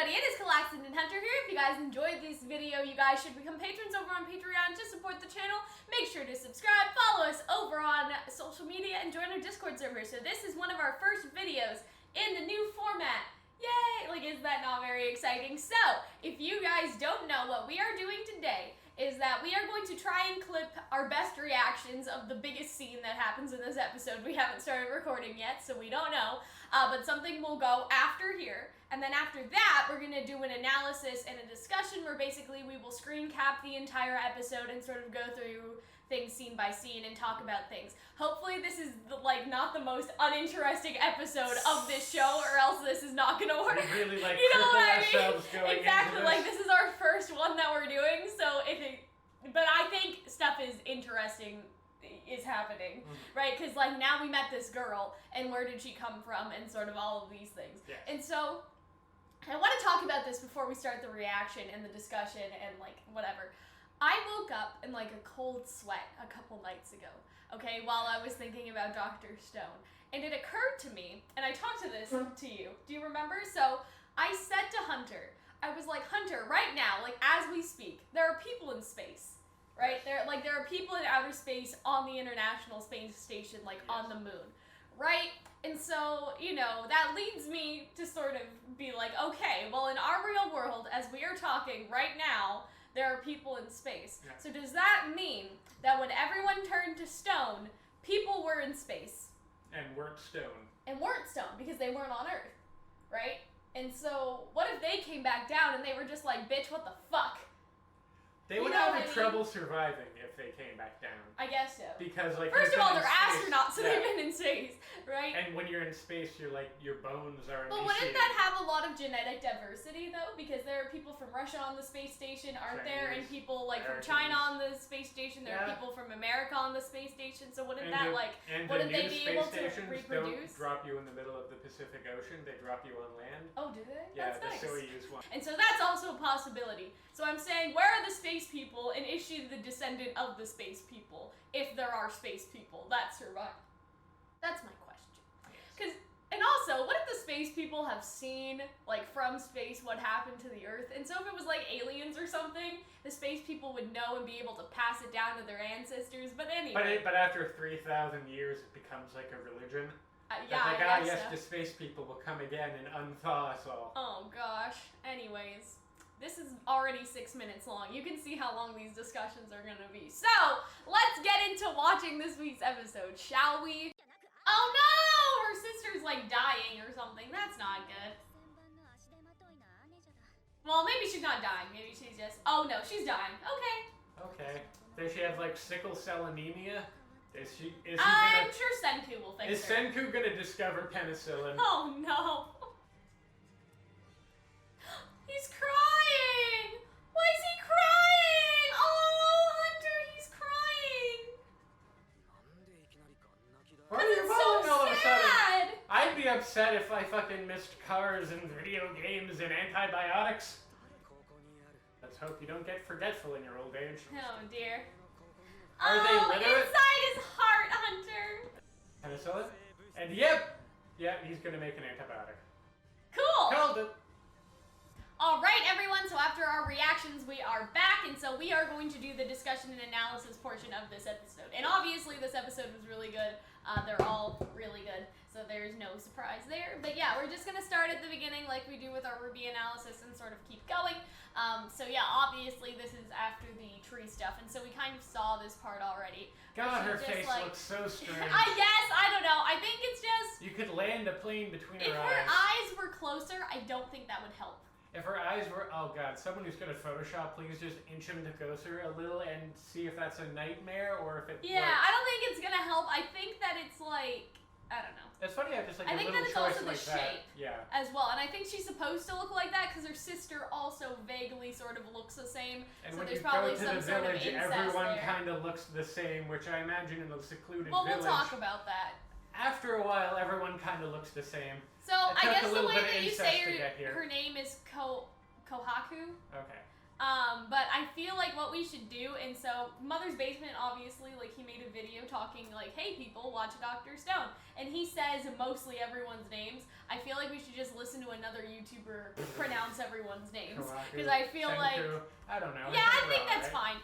everybody, it is Calxiyn and Hunter here. If you guys enjoyed this video, you guys should become patrons over on Patreon to support the channel. Make sure to subscribe, follow us over on social media, and join our Discord server. So this is one of our first videos in the new format. Yay! Like, is that not very exciting? So, if you guys don't know, what we are doing today is that we are going to try and clip our best reactions of the biggest scene that happens in this episode. We haven't started recording yet, so we don't know, but something will go after here. And then after that, we're going to do an analysis and a discussion where basically we will screen cap the entire episode and sort of go through things scene by scene and talk about things. Hopefully this is not the most uninteresting episode of this show, or else this is not going to work. We really you know what I mean? Going exactly. into Like, this is our first one that we're doing, so but I think stuff is interesting is happening, right? Because like now we met this girl, and where did she come from, and sort of all of these things. Yes. And so I want to talk about this before we start the reaction and the discussion and like whatever. I woke up in like a cold sweat a couple nights ago, okay, while I was thinking about Dr. Stone. And it occurred to me, and I talked to this to you. Do you remember? So I said to Hunter, I was like, Hunter, right now, like as we speak, there are people in space, right? There are people in outer space on the International Space Station, like on the moon, right? And so, you know, that leads me to sort of be like, okay, well in our real world, as we are talking right now, there are people in space. Yeah. So does that mean that when everyone turned to stone, people were in space? And weren't stone. And weren't stone, because they weren't on Earth, right? And so, what if they came back down and they were just like, bitch, what the fuck? They would have trouble surviving if they came back down. I guess so. Because, like, first of all, they're astronauts, so they've been in space, right? And when you're in space, you're like, your bones are emaciated. But wouldn't that have a lot of genetic diversity, though? Because there are people from Russia on the space station, aren't there? And people, like, from China on the space station. There are people from America on the space station. So wouldn't that, like, wouldn't they be able to reproduce? Don't drop you in the middle of the Pacific Ocean. They drop you on land. Oh, do they? Yeah, that's the nice. Soyuz one. And so that's also a possibility. So I'm saying, where are the space people, and is she the descendant of the space people, if there are space people that survive? That's my question. And also, what if the space people have seen, like, from space what happened to the Earth? And so if it was, like, aliens or something, the space people would know and be able to pass it down to their ancestors. But anyway. But after 3,000 years, it becomes like a religion. Yeah, like, I guess yes, so. the space people will come again and unthaw us all. Oh, gosh. Anyways. This is already 6 minutes long. You can see how long these discussions are gonna be. So, let's get into watching this week's episode, shall we? Oh no! Her sister's like dying or something. That's not good. Well, maybe she's not dying. Maybe she's just... Oh no, she's dying. Okay. Okay. Does she have like sickle cell anemia? I'm sure Senku will fix her. Is Senku gonna discover penicillin? Oh no. He's crying! Why is he crying? Oh, Hunter, he's crying! Why are you so all of a sad! sudden? I'd be upset if I fucking missed cars and video games and antibiotics. Let's hope you don't get forgetful in your old age. Oh dear. Are they literate? Inside his heart, Hunter! Penicillin? And yep, he's gonna make an antibiotic. Cool! Called it. Alright everyone, so after our reactions we are back, and so we are going to do the discussion and analysis portion of this episode. And obviously this episode was really good. They're all really good, so there's no surprise there. But yeah, we're just gonna start at the beginning like we do with our Ruby analysis and sort of keep going. So yeah, obviously this is after the tree stuff, and so we kind of saw this part already. God, her face looks so strange. I don't know. I think it's just... You could land a plane between her eyes. If her eyes were closer, I don't think that would help. If her eyes were, oh god, someone who's good at Photoshop, please just inch them to closer a little and see if that's a nightmare or if it works. I don't think it's gonna help. I think that it's like, I don't know. It's funny how just like I think that it's also the shape yeah. as well. And I think she's supposed to look like that because her sister also vaguely sort of looks the same. And so when there's you probably go to some the sort village, of incest everyone there. kind of looks the same, which I imagine in a secluded village. Well, we'll talk about that. After a while, everyone kind of looks the same. So I guess the way that you say her her name is Kohaku. Okay. But I feel like what we should do, and so Mother's Basement, obviously, like, he made a video talking, like, hey, people, watch Dr. Stone. And he says mostly everyone's names. I feel like we should just listen to another YouTuber pronounce everyone's names. Because I feel like... I don't know. Yeah, I think that's fine.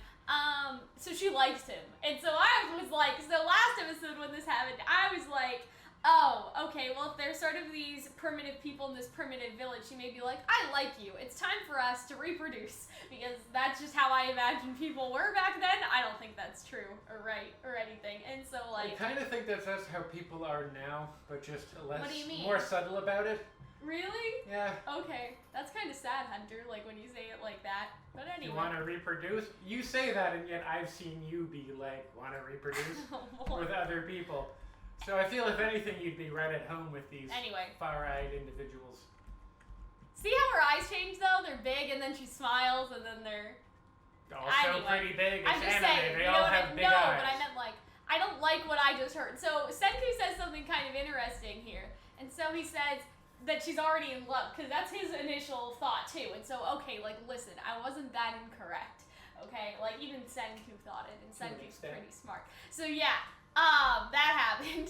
So she likes him. And so I was like, so last episode when this happened, I was like, oh, okay, well, if there's sort of these primitive people in this primitive village, she may be like, I like you. It's time for us to reproduce. Because that's just how I imagine people were back then. I don't think that's true or right or anything. And so, like... I kind of think that's how people are now, but just less... What do you mean? More subtle about it. Really? Yeah. Okay. That's kind of sad, Hunter, like, when you say it like that. But anyway. You want to reproduce? You say that, and yet I've seen you be like, want to reproduce with other people. So I feel, if anything, you'd be right at home with these far-eyed individuals. See how her eyes change, though? They're big, and then she smiles, and then they're... Also pretty big. It's I'm just anime. saying, They all have big eyes. No, but I meant, like, I don't like what I just heard. So Senku says something kind of interesting here. And so he says that she's already in love, because that's his initial thought, too. And so, okay, like, listen, I wasn't that incorrect. Okay? Like, even Senku thought it, and Senku's pretty smart. So, yeah. That happened.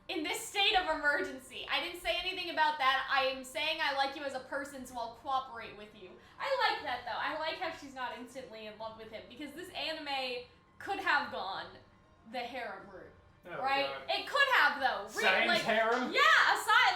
In this state of emergency. I didn't say anything about that. I am saying I like you as a person, so I'll cooperate with you. I like that, though. I like how she's not instantly in love with him, because this anime could have gone the harem route. Oh, right? God. It could have, though. Science harem? Yeah,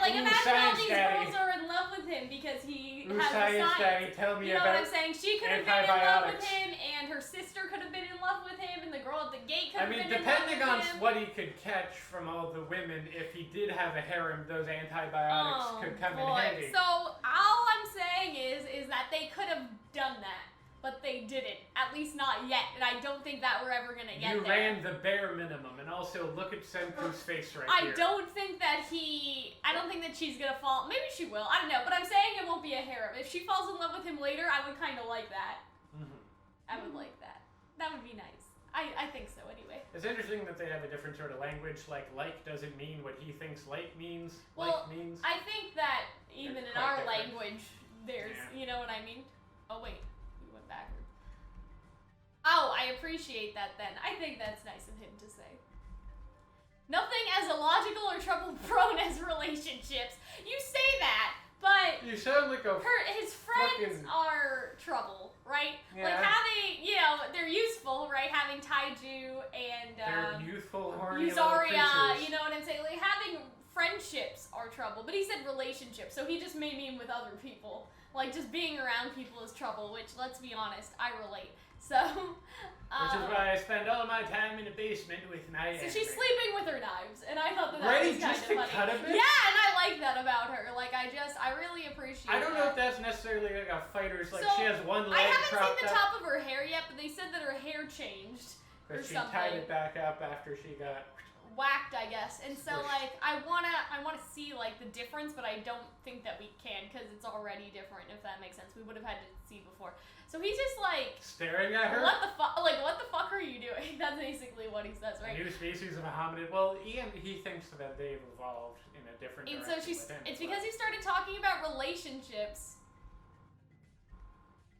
like, imagine all these daddy. girls are in love with him because he has science. a science. Daddy, tell me you know about what I'm saying? She could have been in love with him, and her sister could have been in love with him, and the girl at the gate could have been in love with him. Depending on what he could catch from all the women, if he did have a harem, those antibiotics could come in handy. So, all I'm saying is that they could have done that. But they didn't. At least not yet. And I don't think that we're ever going to get there. You ran the bare minimum. And also, look at Senku's face here. I don't think that she's going to fall. Maybe she will. I don't know. But I'm saying it won't be a harem. If she falls in love with him later, I would kind of like that. Mm-hmm. I would like that. That would be nice. I think so, anyway. It's interesting that they have a different sort of language. Like doesn't mean what he thinks like means. Well, like means. I think that even in our language, there's, you know what I mean? Oh, wait. Backward. Oh, I appreciate that then. I think that's nice of him to say. Nothing as illogical or trouble-prone as relationships. You say that, but... You sound like his friends are trouble, right? Yeah. Like having, they're useful, right? Having Taiju and... they're youthful, horny Yuzaria, you know what I'm saying? Like having friendships are trouble, but he said relationships, so he just may mean with other people. Like, just being around people is trouble, which, let's be honest, I relate. So, which is why I spend all my time in the basement with my So she's sleeping with her knives, and I thought that was kind of funny. Cut a bit? Yeah, and I like that about her. Like, I really appreciate I don't know if that's necessarily like a fighter's, like, so, she has one leg I haven't propped seen the top of her hair yet, but they said that her hair changed or she something. tied it back up after she got... whacked, I guess. And so, like, I wanna see, like, the difference, but I don't think that we can, because it's already different, if that makes sense. We would have had to see before. So he's just, like... staring at her? What the fuck are you doing? That's basically what he says, right? A new species of a hominid. Well, he thinks that they've evolved in a different direction. And so it's because he started talking about relationships.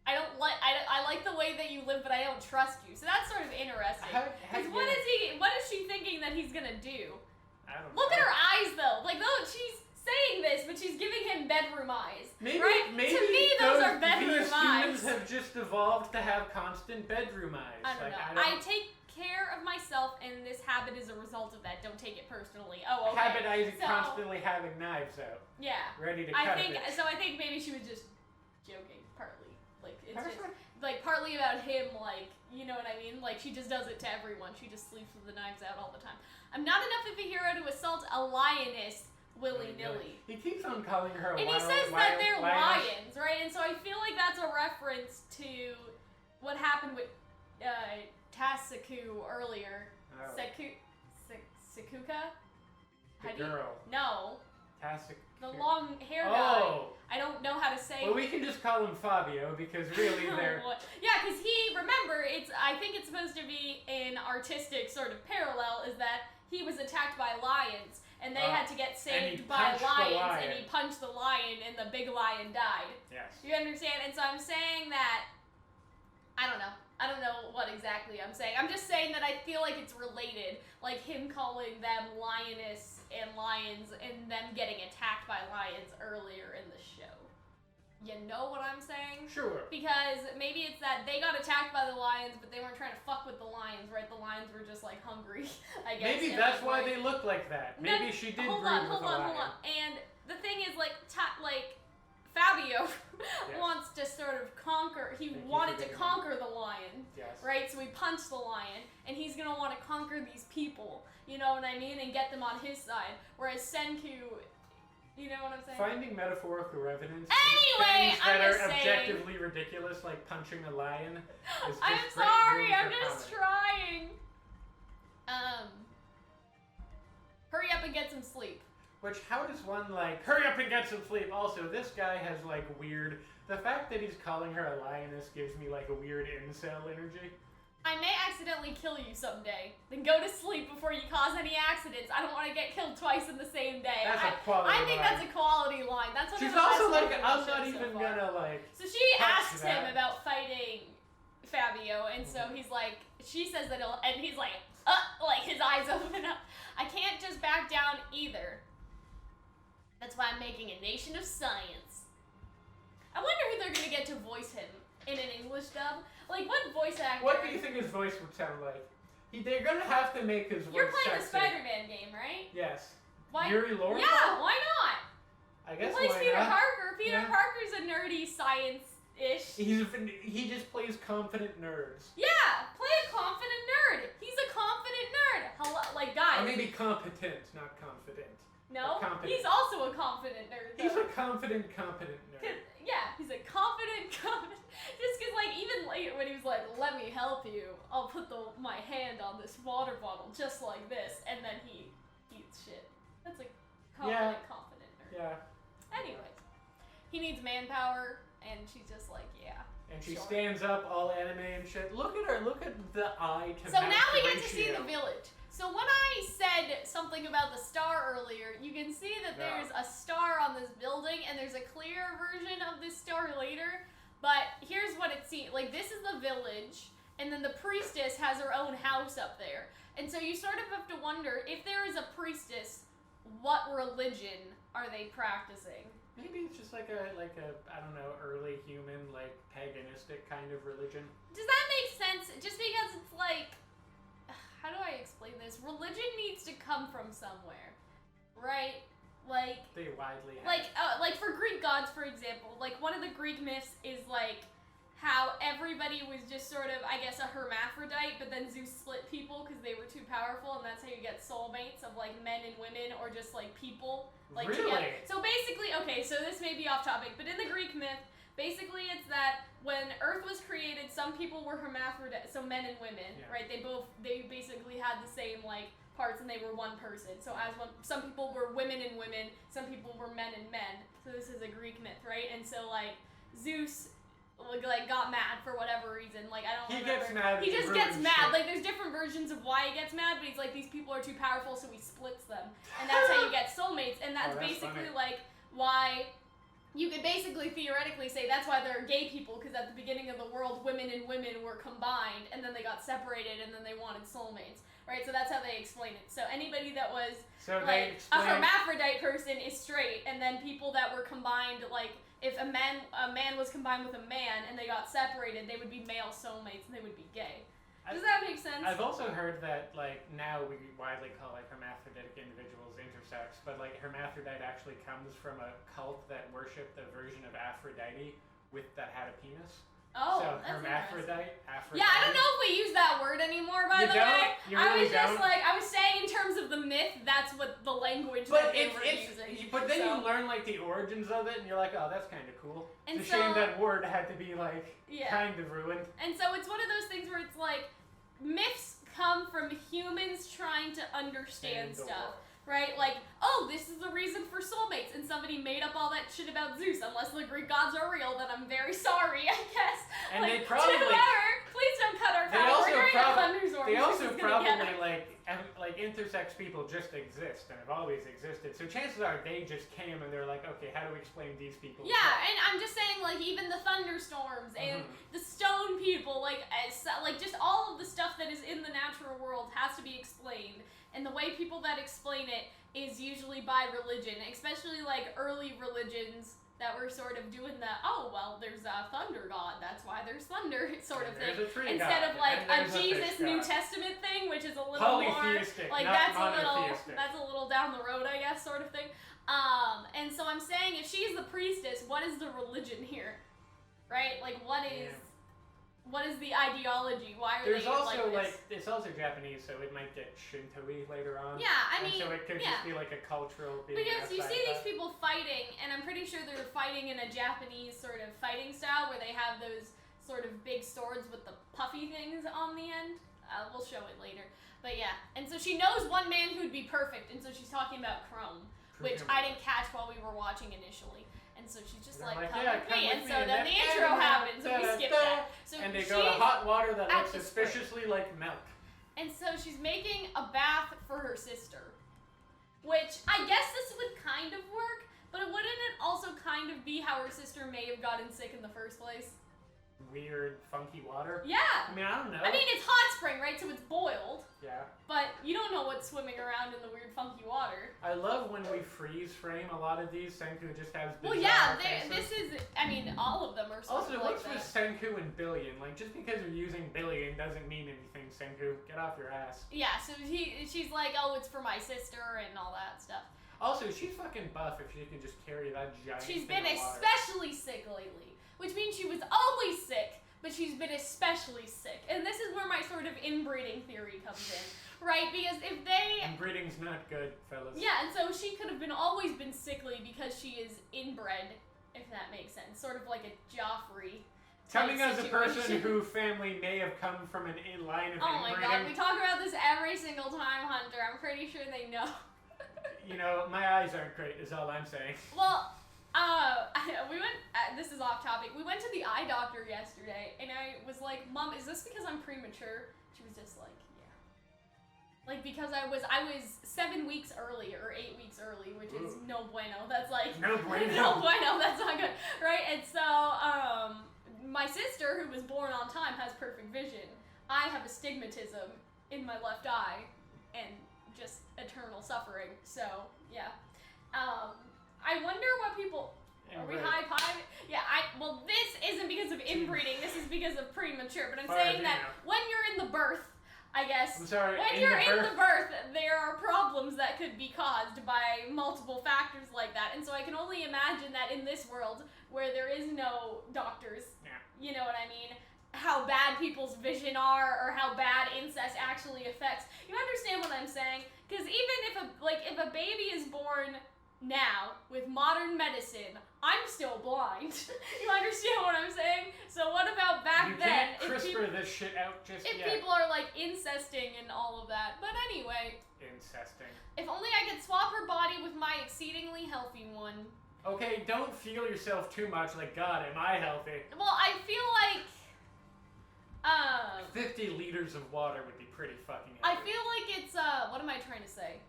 I like the way that you live, but I don't trust you. So that's sort of interesting. Because what is she thinking that he's gonna do? I don't know. Look at her eyes, though. Like, she's saying this, but she's giving him bedroom eyes. Maybe to me, those are bedroom eyes. Humans have just evolved to have constant bedroom eyes. I don't know. I take care of myself, and this habit is a result of that. Don't take it personally. Oh, okay. Habitizing constantly having knives out. Yeah. Ready to cut it. So I think maybe she was just joking, partly. Like, it's just, like, partly about him, like, you know what I mean? Like, she just does it to everyone. She just sleeps with the knives out all the time. I'm not enough of a hero to assault a lioness willy-nilly. He keeps on calling her a And he says that they're lions, right? And so I feel like that's a reference to what happened with Tasuku earlier. Oh. Sakuka? The girl. No. Tasuku. The long hair guy. I don't know how to say. Well, we can just call him Fabio because really they're. Yeah, because I think it's supposed to be an artistic sort of parallel, is that he was attacked by lions and they had to get saved by lions, and he punched the lion and the big lion died. Yes. You understand? And so I'm saying that I don't know. I don't know what exactly I'm saying. I'm just saying that I feel like it's related. Like him calling them lioness and lions and them getting attacked by lions earlier in the show. You know what I'm saying? Sure. Because maybe it's that they got attacked by the lions, but they weren't trying to fuck with the lions, right? The lions were just like hungry, I guess. Maybe that's why they look like that. Maybe she did breed with a lion. And the thing is, like Fabio wants to sort of conquer. He wanted to conquer the lion, right? So he punched the lion, and he's gonna want to conquer these people. You know what I mean? And get them on his side. Whereas Senku. You know what I'm saying? Finding metaphorical evidence anyway, things that are objectively ridiculous, like punching a lion, is just I'm sorry, I'm just trying. Hurry up and get some sleep. Which, how does one, like, hurry up and get some sleep? Also, this guy has, like, weird... The fact that he's calling her a lioness gives me, like, a weird incel energy. I may accidentally kill you someday. Then go to sleep before you cause any accidents. I don't want to get killed twice in the same day. That's a quality line. I think that's a quality line. That's what she's also like, I'm not even gonna like. So she asks him about fighting Fabio, and so he's like, she says that he'll, and he's like his eyes open up. I can't just back down either. That's why I'm making a nation of science. I wonder who they're gonna get to voice him in an English dub. Like, what voice actor? What do you think his voice would sound like? They're gonna have to make his voice You're playing sexy. the Spider-Man game, right? Yes. Why? Yuri Lorca? Yeah, why not? I guess he plays Peter not? Parker. Peter Parker's a nerdy science-ish. He just plays confident nerds. Yeah, play a confident nerd. He's a confident nerd. Hello, like, guys. Or maybe competent, not confident. No, he's also a confident nerd, though. He's a confident nerd. Yeah, he's a confident. Just because, like, even later when he was like, let me help you, I'll put my hand on this water bottle just like this, and then he eats shit. That's a confident nerd. Yeah. Anyways, he needs manpower, and she's just like, yeah. And she stands up all anime and shit. Look at her, look at the eye to So now we get to see the village. So when I said something about the star earlier, you can see that there's a star on this building, and there's a clear version of this star later. But here's what it seems like. This is the village, and then the priestess has her own house up there. And so you sort of have to wonder, if there is a priestess, what religion are they practicing? Maybe it's just like a I don't know, early human, like, paganistic kind of religion. Does that make sense? Just because it's like, how do I explain this? Religion needs to come from somewhere, right? Like, they widely have. Like for Greek gods, for example, like one of the Greek myths is like how everybody was just sort of, I guess, a hermaphrodite, but then Zeus split people because they were too powerful, and that's how you get soulmates of like men and women, or just like people like together. So basically, okay, so this may be off topic, but in the Greek myth, basically it's that when Earth was created, some people were hermaphrodite, so men and women, right? They basically had the same like parts, and they were one person. So some people were women and women, some people were men and men. So this is a Greek myth, right? And so like Zeus like got mad for whatever reason. Like, I don't remember. He gets mad. He just gets mad. Like, there's different versions of why he gets mad, but he's like, these people are too powerful, so he splits them. And that's how you get soulmates. And that's basically funny. like why you could basically theoretically say that's why there are gay people, because at the beginning of the world, women and women were combined, and then they got separated, and then they wanted soulmates. Right, so that's how they explain it. So anybody that was like a hermaphrodite person is straight, and then people that were combined, like if a man was combined with a man and they got separated, they would be male soulmates and they would be gay. Does that make sense? I've also heard that like now we widely call like hermaphroditic individuals intersex, but like hermaphrodite actually comes from a cult that worshipped the version of Aphrodite that had a penis. Oh, so that's hermaphrodite, Aphrodite. Yeah, I don't know if we use that word anymore, by the way. I was just like, I was saying in terms of the myth, that's what the language that they were using. But then you learn like the origins of it, and you're like, oh, that's kind of cool. And it's a shame that word had to be like kind of ruined. And so it's one of those things where it's like, myths come from humans trying to understand stuff. Right? Like, oh, this is the reason for soulmates, and somebody made up all that shit about Zeus. Unless the Greek gods are real, then I'm very sorry, I guess. And like, they probably... please don't cut our power. They also probably, like, intersex people just exist, and have always existed. So chances are they just came, and they're like, okay, how do we explain these people? Yeah, and I'm just saying, like, even the thunderstorms, and the stone people, like just all of the stuff that is in the natural world has to be explained, and the way people that explain it is usually by religion, especially like early religions that were sort of doing the, oh, well, there's a thunder god, that's why there's thunder sort of thing. Instead of like a Jesus New Testament thing, which is a little more, like that's a little down the road, I guess, sort of thing. And so I'm saying, if she's the priestess, what is the religion here? Right? Like, what is the ideology? Why are they also like this? it's also Japanese, so it might get Shinto-y later on. Yeah, I mean, so it could just be like a cultural being. Because you see these people fighting, and I'm pretty sure they're fighting in a Japanese sort of fighting style where they have those sort of big swords with the puffy things on the end. We'll show it later. But yeah, and so she knows one man who'd be perfect, and so she's talking about Chrome, which I didn't catch while we were watching initially. And so she's just like, come with me. And so then the intro happens, and we skip that. So and they go to hot water that looks suspiciously like milk. And so she's making a bath for her sister, which I guess this would kind of work, but wouldn't it also kind of be how her sister may have gotten sick in the first place? Weird, funky water? Yeah. I mean, I don't know. I mean, it's hot spring, right? So it's boiled. Yeah. But you don't know what's swimming around in the weird, funky water. I love when we freeze frame a lot of these. Senku just has bizarre Well, yeah, faces. this is, I mean, all of them are sort also, of like what's with Senku and billion? Like, just because you're using billion doesn't mean anything, Senku. Get off your ass. Yeah, so she's like, oh, it's for my sister and all that stuff. Also, she's fucking buff if she can just carry that giant She's thing been of water. especially sick lately, which means she was always sick, but she's been especially sick. And this is where my sort of inbreeding theory comes in, right? Because if they... Inbreeding's not good, fellas. Yeah, and so she could have always been sickly because she is inbred, if that makes sense. Sort of like a Joffrey Coming as a person whose family may have come from an line of inbreeding. Oh my god, we talk about this every single time, Hunter. I'm pretty sure they know. You know, my eyes aren't great, is all I'm saying. Well, we went, this is off topic, we went to the eye doctor yesterday, and I was like, Mom, is this because I'm premature? She was just like, yeah. Like, because I was 7 weeks early, or 8 weeks early, which is no bueno. That's like, no bueno. No bueno, that's not good, right? And so, my sister, who was born on time, has perfect vision. I have astigmatism in my left eye, and just eternal suffering, so, yeah. I wonder what people... Are we high-five? Yeah, well, this isn't because of inbreeding, this is because of premature, but I'm saying that when you're in the birth, I guess, I'm sorry, when you're in the birth, there are problems that could be caused by multiple factors like that, and so I can only imagine that in this world, where there is no doctors, you know what I mean, how bad people's vision are, or how bad incest actually affects. You understand what I'm saying? Because even if a baby is born now with modern medicine, I'm still blind. You understand what I'm saying? So what about back then? You can't CRISPR this shit out just yet. If people are like incesting and all of that. But anyway. Incesting. If only I could swap her body with my exceedingly healthy one. Okay, don't feel yourself too much like, God, am I healthy? Well, I feel like 50 liters of water would be pretty fucking heavy. I feel like it's, what am I trying to say?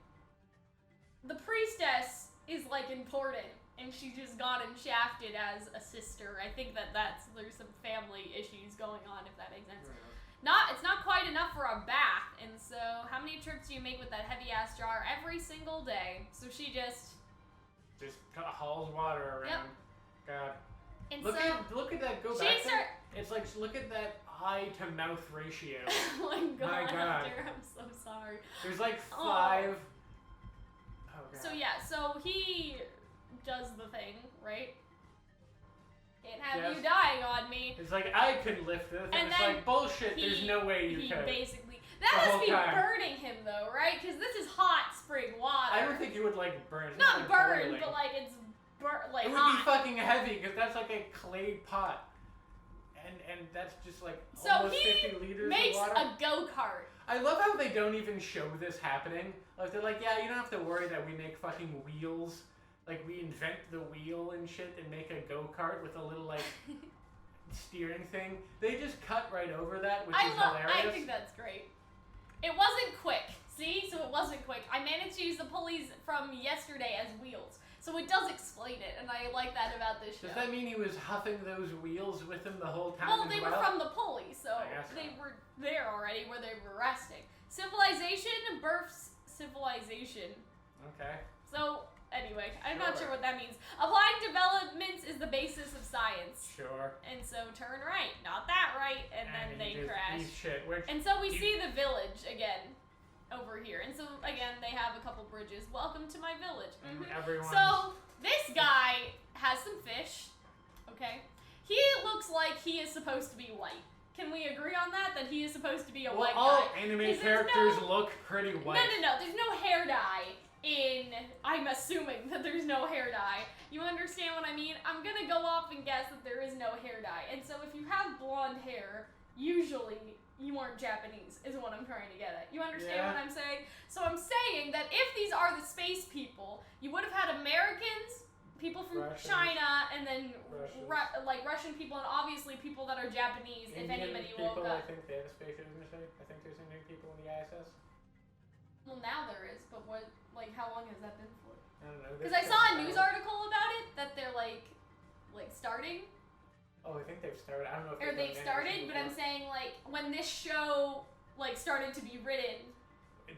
The priestess is, like, important, and she just got shafted as a sister. I think there's some family issues going on, if that makes sense. It's not quite enough for a bath, and so how many trips do you make with that heavy-ass jar every single day? So she just hauls water around. Yep. God. And look at that, go back there. It's like, look at that eye to mouth ratio. Oh my God, God. Hunter, I'm so sorry. There's like 5. Oh God. So yeah, so he does the thing, right? Can't have you dying on me. It's like, I could lift this, and it's like, bullshit, there's no way you could. Basically, that must be burning him though, right? Because this is hot spring water. I don't think it would like burn. Not burn, but like it's like it would hot. be fucking heavy, because that's like a clay pot. And that's just like almost 50 liters of water. So he makes a go-kart. I love how they don't even show this happening. Like, they're like, yeah, you don't have to worry that we make fucking wheels. Like, we invent the wheel and shit and make a go-kart with a little, like, steering thing. They just cut right over that, which is hilarious. I think that's great. It wasn't quick. See? So it wasn't quick. I managed to use the pulleys from yesterday as wheels. So it does explain it, and I like that about this show. Does that mean he was huffing those wheels with him the whole time? Well, they were from the pulley, so so. they were there already where they were resting. Civilization births civilization. Okay. So, anyway, I'm not sure what that means. Applying developments is the basis of science. Sure. And so turn right, not that right, and then they crash. Shit, and so we see the village again over here. And so, again, they have a couple bridges. Welcome to my village. So, this guy has some fish, okay? He looks like he is supposed to be white. Can we agree on that? That he is supposed to be a white guy? All anime characters look pretty white. No. There's no hair dye in... I'm assuming that there's no hair dye. You understand what I mean? I'm gonna go off and guess that there is no hair dye. And so if you have blonde hair, usually you aren't Japanese, is what I'm trying to get at. You understand what I'm saying? So I'm saying that if these are the space people, you would have had Americans, people from China, and then Russian people, and obviously people that are Japanese. Indian if anybody people, woke up. I think they have a space industry. I think there's Indian people in the ISS. Well, now there is, but what? Like, how long has that been for? I don't know. Because I saw a news article about it that they're like starting. Oh, I think they've started. I don't know if they've started, but I'm saying like when this show started to be written.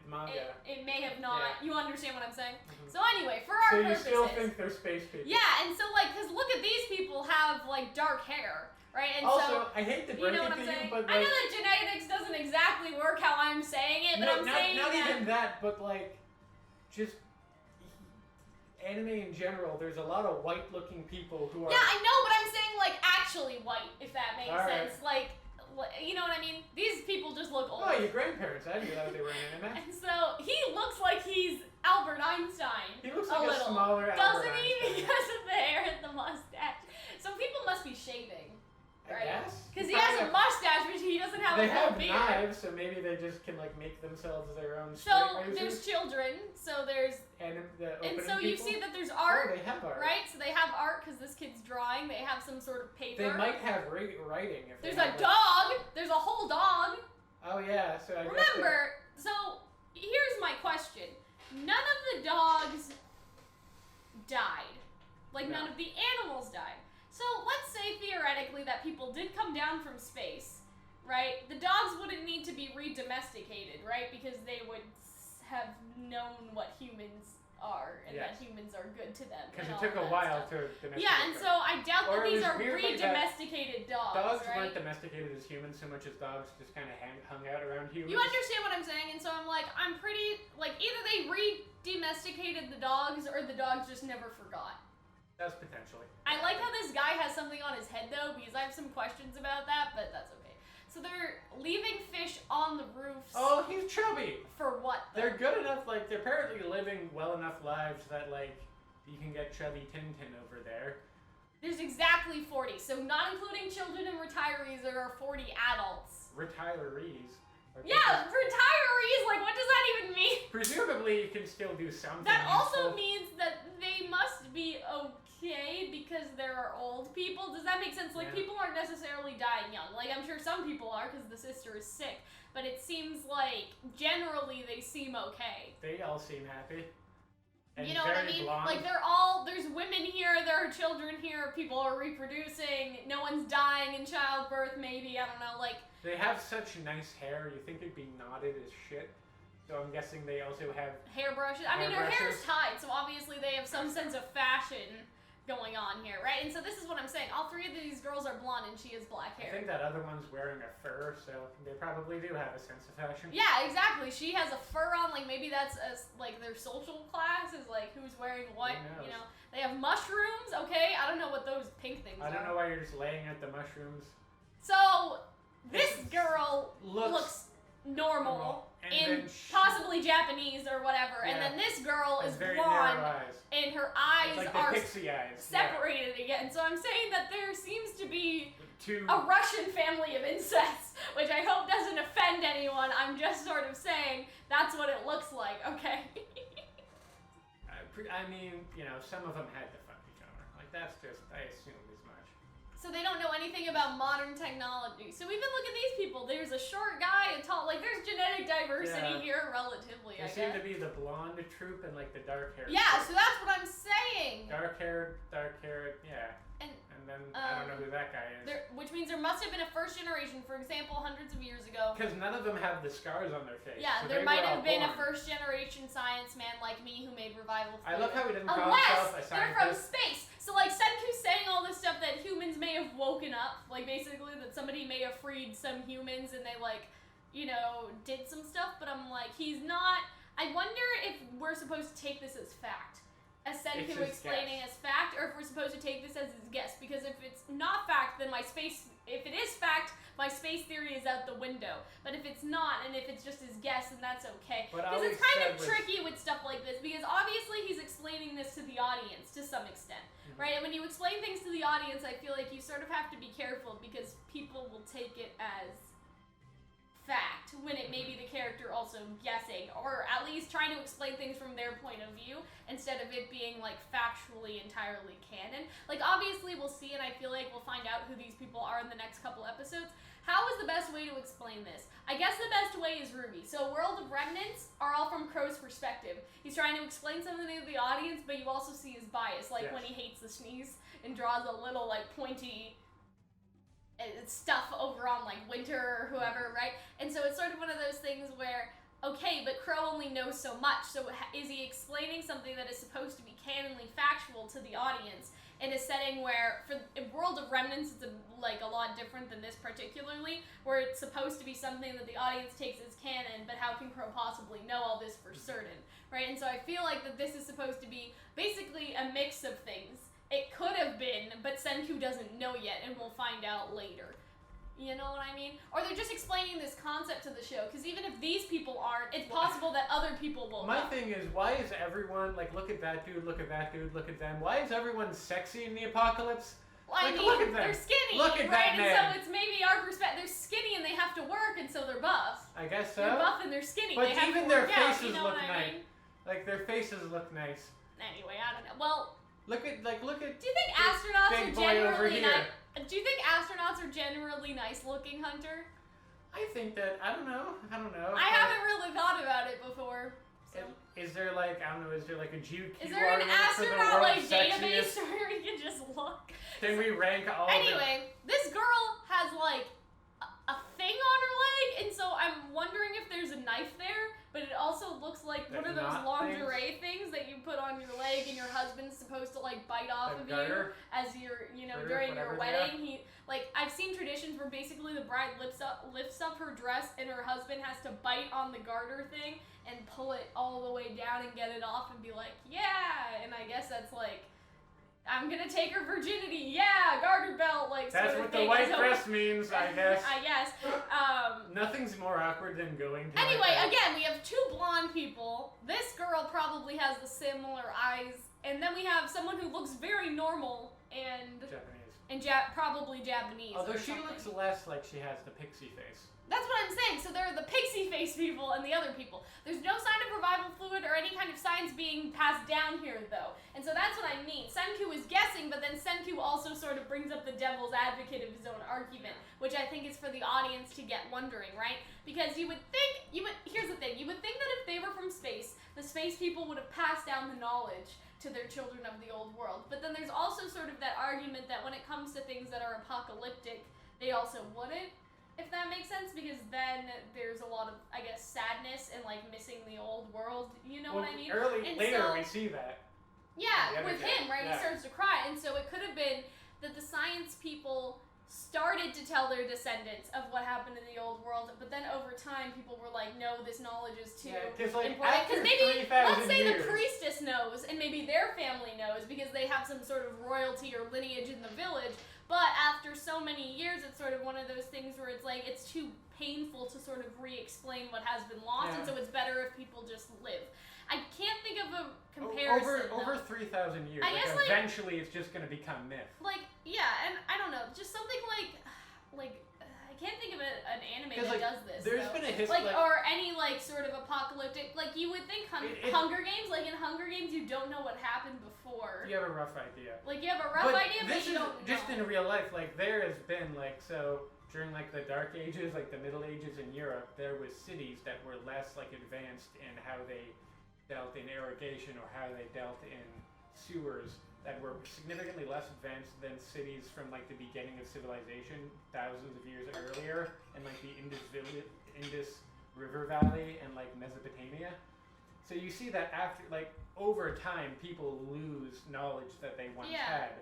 Manga. It may have not. Yeah. You understand what I'm saying? Mm-hmm. So anyway, for our purposes. So you still think they're space people? Yeah, and so because look at these people have dark hair, right? And also, I hate to break it to you, but I know that genetics doesn't exactly work how I'm saying it, but I'm saying not even that, but just anime in general. There's a lot of white-looking people who are. Yeah, I know, but I'm saying actually white, if that makes sense. Right. You know what I mean? These people just look old. Oh, your grandparents. I didn't realize they were in anime. And so he looks like he's Albert Einstein. He looks like a smaller Albert Doesn't he? Because of the hair and the mustache. So people must be shaving, right? I guess. Because he has a mustache, but he doesn't have a full beard. They have knives, so maybe they just can make themselves their own. So there's children. So there's. And so people? You see that there's art. Oh, they have art. Right? So they have art because this kid's drawing. They have some sort of paper. They might have writing. If there's a dog. There's a whole dog. Oh yeah. So remember. So here's my question. None of the dogs died. None of the animals died. So let's say theoretically that people did come down from space, right? The dogs wouldn't need to be re-domesticated, right? Because they would have known what humans are and that humans are good to them. Because it took a while to domesticate. Yeah, and so I doubt that these are re-domesticated dogs. Dogs weren't domesticated as humans so much as dogs just kind of hung out around humans. You understand what I'm saying? And so I'm pretty either they re-domesticated the dogs or the dogs just never forgot. That's potentially. I like how this guy has something on his head though, because I have some questions about that, but that's okay. So they're leaving fish on the roofs. Oh, he's chubby. For what? Though? They're good enough, they're apparently living well enough lives that, you can get chubby Tintin over there. There's exactly 40, so not including children and retirees, there are 40 adults. Retirees? Yeah, retirees, what does that even mean? Presumably you can still do something. That also means that they must be okay because there are old people. Does that make sense? People aren't necessarily dying young. I'm sure some people are because the sister is sick, but it seems generally they seem okay. They all seem happy. And you know what I mean? Blonde. There's women here, there are children here, people are reproducing, no one's dying in childbirth, maybe, I don't know, They have such nice hair, you think it'd be knotted as shit. So I'm guessing they also have... Hairbrushes. I mean, their hair's tied, so obviously they have some sense of fashion going on here, right? And so this is what I'm saying. All three of these girls are blonde and she has black hair. I think that other one's wearing a fur, so they probably do have a sense of fashion. Yeah, exactly. She has a fur on, maybe that's their social class is who's wearing what, you know. They have mushrooms, okay? I don't know what those pink things are. I don't know why you're just laying at the mushrooms. So, this girl looks normal and possibly Japanese or whatever, and then this girl is blonde and her eyes are pixie eyes. Separated again. So I'm saying that there seems to be a Russian family of incest, which I hope doesn't offend anyone. I'm just sort of saying that's what it looks like, okay? I mean, some of them had to fuck each other. That's just, I assume as much. So they don't know anything think about modern technology. So even look at these people. There's a short guy, a tall. Like there's genetic diversity here, relatively. There seem to be the blonde troop and like the dark hair. Yeah, so that's what I'm saying. Dark hair, yeah. And then I don't know who that guy is. Which means there must have been a first generation, for example, hundreds of years ago. Because none of them have the scars on their face. Yeah, so there might have been born. a first generation science man like me who made revival fluid. I love how he didn't call Unless himself a they're from scientist. space. So like Senku's saying all this stuff that humans may have woken up, like basically that somebody may have freed some humans and they like, you know, did some stuff, but I'm like, he's not. I wonder if we're supposed to take this as fact. As Senku explaining as fact, or if we're supposed to take this as his guess, because if it's not fact, then if it is fact, my space theory is out the window. But if it's not, and if it's just his guess, then that's okay. Because it's kind of tricky with stuff like this, because obviously he's explaining this to the audience to some extent, right? And when you explain things to the audience, I feel like you sort of have to be careful, because people will take it as fact when it may be the character also guessing, or at least trying to explain things from their point of view instead of it being like factually entirely canon. Like obviously we'll see, and I feel like we'll find out who these people are in the next couple episodes. How is the best way to explain this? I guess the best way is Ruby. So World of Remnants are all from Crow's perspective. He's trying to explain something to the audience, but you also see his bias, like when he hates the sneeze and draws a little like pointy stuff over on like Winter or whoever, right? And so it's sort of one of those things where, okay, but Crow only knows so much, so is he explaining something that is supposed to be canonly factual to the audience in a setting where, in World of Remnants, it's like a lot different than this particularly, where it's supposed to be something that the audience takes as canon, but how can Crow possibly know all this for certain, right? And so I feel like that this is supposed to be basically a mix of things. It could have been, but Senku doesn't know yet, and we'll find out later. You know what I mean? Or they're just explaining this concept to the show, because even if these people aren't, it's possible that other people will. My thing is, why is everyone, like, look at that dude, look at that dude, look at them. Why is everyone sexy in the apocalypse? Well, like, I mean, look at them. they're skinny, look at right? That man. And so it's maybe our perspective. They're skinny and they have to work, and so they're buff. I guess so. They're buff and they're skinny. But they have even to their work out, faces you know look what I nice. mean? Like, their faces look nice. Anyway, I don't know. Well, look at. Do you think astronauts are big boy over generally here. nice? Do you think astronauts are generally nice looking, Hunter? I think that, I don't know. I haven't really thought about it before. So. Is there like, I don't know, is there like a GQ Is there an astronaut like database where we can just look? Can we rank all Anyway, this girl has like a thing on her leg, and so I'm wondering if there's a knife there, but it also looks like one of those lingerie things that you put on your leg and your husband's supposed to like bite off of you as you're, you know, during your wedding. I've seen traditions where basically the bride lifts up her dress and her husband has to bite on the garter thing and pull it all the way down and get it off and be like, yeah, and I guess that's like, I'm gonna take her virginity, yeah, garter belt, like that's sort of what the thing. white dress means, I guess. I guess. Nothing's more awkward than going to. Anyway, again, we have two blonde people. This girl probably has the similar eyes, and then we have someone who looks very normal and Japanese. And probably Japanese. Although she looks less like she has the pixie face. That's what I'm saying. So there are the pixie face people and the other people. There's no sign of revival fluid or any kind of science being passed down here, though. And so that's what I mean. Senku is guessing, but then Senku also sort of brings up the devil's advocate of his own argument, which I think is for the audience to get wondering, right? Because here's the thing. You would think that if they were from space, the space people would have passed down the knowledge to their children of the old world. But then there's also sort of that argument that when it comes to things that are apocalyptic, they also wouldn't. If that makes sense, because then there's a lot of, I guess, sadness and like missing the old world. You know what I mean? Later we see that. Yeah, with him, right? Yeah. He starts to cry, and so it could have been that the science people started to tell their descendants of what happened in the old world, but then over time people were like, no, this knowledge is too important. Because maybe, let's say the priestess knows, and maybe their family knows because they have some sort of royalty or lineage in the village. But after so many years, it's sort of one of those things where it's like, it's too painful to sort of re-explain what has been lost, and so it's better if people just live. I can't think of a comparison. Over 3,000 years, eventually it's just going to become myth. Like, yeah, and I don't know, just something like I can't think of an anime that does this. There's been a or any like sort of apocalyptic. Like you would think Hunger Games. Like in Hunger Games, you don't know what happened before. You have a rough idea. Like you have a rough idea, but you don't know. Just in real life, like there has been like during like the Dark Ages, like the Middle Ages in Europe, there was cities that were less like advanced in how they dealt in irrigation or how they dealt in sewers, that were significantly less advanced than cities from like the beginning of civilization thousands of years earlier in like the Indus River Valley and like Mesopotamia. So you see that after like over time people lose knowledge that they once had.